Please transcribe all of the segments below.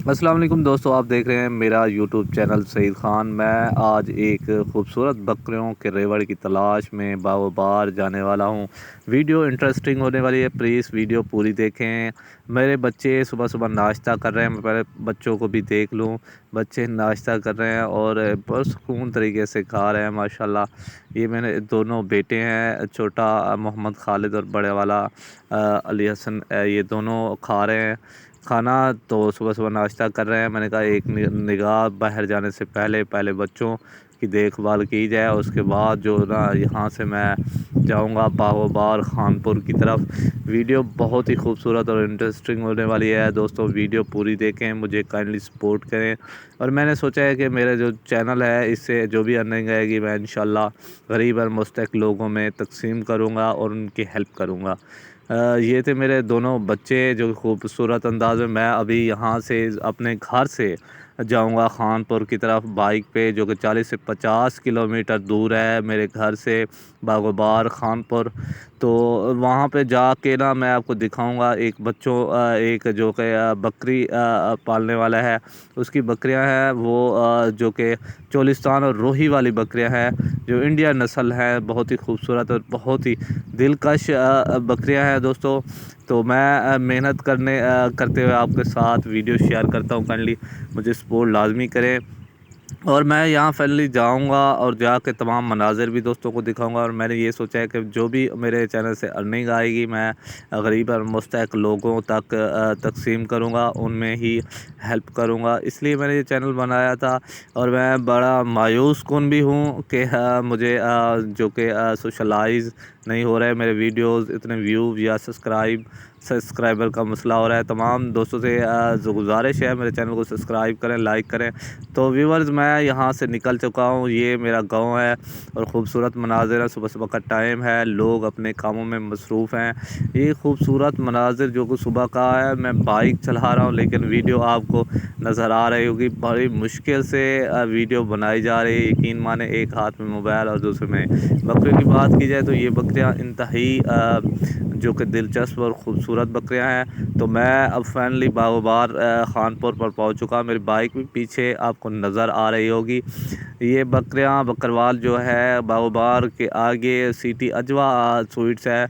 السلام علیکم دوستو، آپ دیکھ رہے ہیں میرا یوٹیوب چینل سعید خان۔ میں آج ایک خوبصورت بکریوں کے ریوڑ کی تلاش میں باغ جانے والا ہوں۔ ویڈیو انٹرسٹنگ ہونے والی ہے، پلیز ویڈیو پوری دیکھیں۔ میرے بچے صبح صبح ناشتہ کر رہے ہیں، میں پہلے بچوں کو بھی دیکھ لوں۔ بچے ناشتہ کر رہے ہیں اور پرسکون طریقے سے کھا رہے ہیں ماشاءاللہ۔ یہ میرے دونوں بیٹے ہیں، چھوٹا محمد خالد اور بڑے والا علی حسن، یہ دونوں کھا رہے ہیں کھانا۔ تو صبح صبح ناشتہ کر رہے ہیں۔ میں نے کہا ایک نگاہ باہر جانے سے پہلے بچوں کی دیکھ بھال کی جائے، اس کے بعد جو نا یہاں سے میں جاؤں گا باغ خانپور کی طرف۔ ویڈیو بہت ہی خوبصورت اور انٹرسٹنگ ہونے والی ہے دوستو، ویڈیو پوری دیکھیں، مجھے کائنڈلی سپورٹ کریں۔ اور میں نے سوچا ہے کہ میرا جو چینل ہے، اس سے جو بھی ارننگ آئے گی میں انشاءاللہ غریب اور مستحق لوگوں میں تقسیم کروں گا اور ان کی ہیلپ کروں گا۔ یہ تھے میرے دونوں بچے جو خوبصورت انداز میں ابھی یہاں سے اپنے گھر سے جاؤں گا خانپور کی طرف بائک پہ، جو کہ 40 سے 50 کلومیٹر دور ہے میرے گھر سے باغ خانپور۔ تو وہاں پہ جا کے نا میں آپ کو دکھاؤں گا ایک جو کہ بکری پالنے والا ہے، اس کی بکریاں ہیں وہ جو کہ چولستان اور روہی والی بکریاں ہیں، جو انڈیا نسل ہے، بہت ہی خوبصورت اور بہت ہی دلکش بکریاں ہیں دوستو۔ تو میں محنت کرتے ہوئے آپ کے ساتھ ویڈیو شیئر کرتا ہوں، کائنڈلی مجھے سپورٹ لازمی کریں۔ اور میں یہاں فائنلی جاؤں گا اور جا کے تمام مناظر بھی دوستوں کو دکھاؤں گا۔ اور میں نے یہ سوچا ہے کہ جو بھی میرے چینل سے ارننگ آئے گی میں غریب اور مستحق لوگوں تک تقسیم کروں گا، ان میں ہی ہیلپ کروں گا، اس لیے میں نے یہ چینل بنایا تھا۔ اور میں بڑا مایوس کن بھی ہوں کہ مجھے جو کہ سوشلائز نہیں ہو رہے میرے ویڈیوز، اتنے ویوز یا سبسکرائبر کا مسئلہ ہو رہا ہے۔ تمام دوستوں سے جو گزارش ہے میرے چینل کو سبسکرائب کریں، لائک کریں۔ تو ویورز میں یہاں سے نکل چکا ہوں، یہ میرا گاؤں ہے اور خوبصورت مناظر ہے، صبح صبح کا ٹائم ہے، لوگ اپنے کاموں میں مصروف ہیں۔ یہ خوبصورت مناظر جو کہ صبح کا ہے، میں بائک چلا رہا ہوں لیکن ویڈیو آپ کو نظر آ رہی ہوگی، بڑی مشکل سے ویڈیو بنائی جا رہی ہے۔ یقین مانے ایک ہاتھ میں موبائل اور دوسرے میں بکریوں کی بات کی جائے تو یہ بکریاں انتہائی جو کہ دلچسپ اور خوبصورت بکریاں ہیں۔ تو میں اب فائنلی باغ خانپور پر پہنچ چکا، میری بائک بھی پیچھے آپ کو نظر آ رہی ہوگی۔ یہ بکروال جو ہے باغ کے آگے سٹی اجوا سویٹس ہے،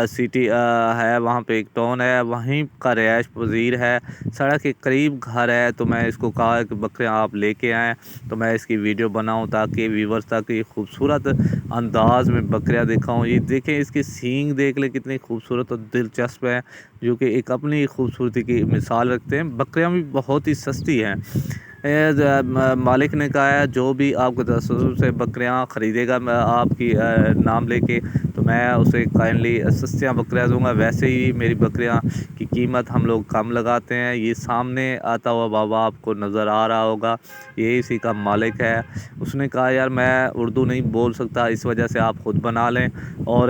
سٹی ہے، وہاں پہ ایک ٹاؤن ہے، وہیں کا رہائش پذیر ہے، سڑک کے قریب گھر ہے۔ تو میں اس کو کہا کہ بکریاں آپ لے کے آئیں تو میں اس کی ویڈیو بناؤں تاکہ ویورز تک یہ خوبصورت انداز میں بکریاں دکھاؤں۔ یہ دیکھیں، اس کی سینگ دیکھ لیں کتنی خوبصورت اور دلچسپ ہے، جو کہ ایک اپنی خوبصورتی کی مثال رکھتے ہیں۔ بکریاں بھی بہت ہی سستی ہیں۔ مالک نے کہا ہے جو بھی آپ کے تصرف سے بکریاں خریدے گا میں آپ کی نام لے کے تو میں اسے کائنڈلی سستیاں بکریاں دوں گا۔ ویسے ہی میری بکریاں کی قیمت ہم لوگ کم لگاتے ہیں۔ یہ سامنے آتا ہوا بابا آپ کو نظر آ رہا ہوگا، یہ اسی کا مالک ہے۔ اس نے کہا یار میں اردو نہیں بول سکتا، اس وجہ سے آپ خود بنا لیں، اور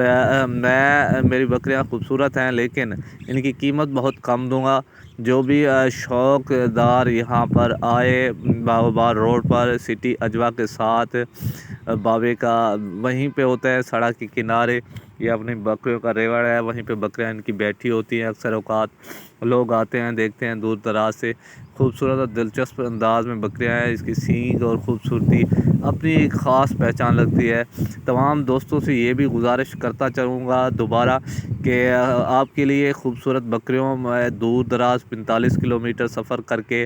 میری بکریاں خوبصورت ہیں لیکن ان کی قیمت بہت کم دوں گا۔ جو بھی شوق دار یہاں پر آئے باغ روڈ پر سٹی اجوا کے ساتھ بابے کا وہیں پہ ہوتا ہے سڑک کے کنارے، یہ اپنی بکریوں کا ریوڑ ہے، وہیں پہ بکریاں ان کی بیٹھی ہوتی ہیں۔ اکثر اوقات لوگ آتے ہیں، دیکھتے ہیں دور دراز سے، خوبصورت اور دلچسپ انداز میں بکریاں ہیں۔ اس کی سینگ اور خوبصورتی اپنی ایک خاص پہچان لگتی ہے۔ تمام دوستوں سے یہ بھی گزارش کرتا چلوں گا دوبارہ کہ آپ کے لیے خوبصورت بکریوں میں دور دراز 45 کلومیٹر سفر کر کے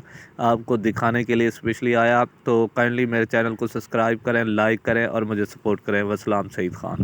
آپ کو دکھانے کے لیے اسپیشلی آیا۔ تو کائنڈلی میرے چینل کو سبسکرائب کریں، لائک کریں اور مجھے سپورٹ کریں۔ والسلام، سعید خان۔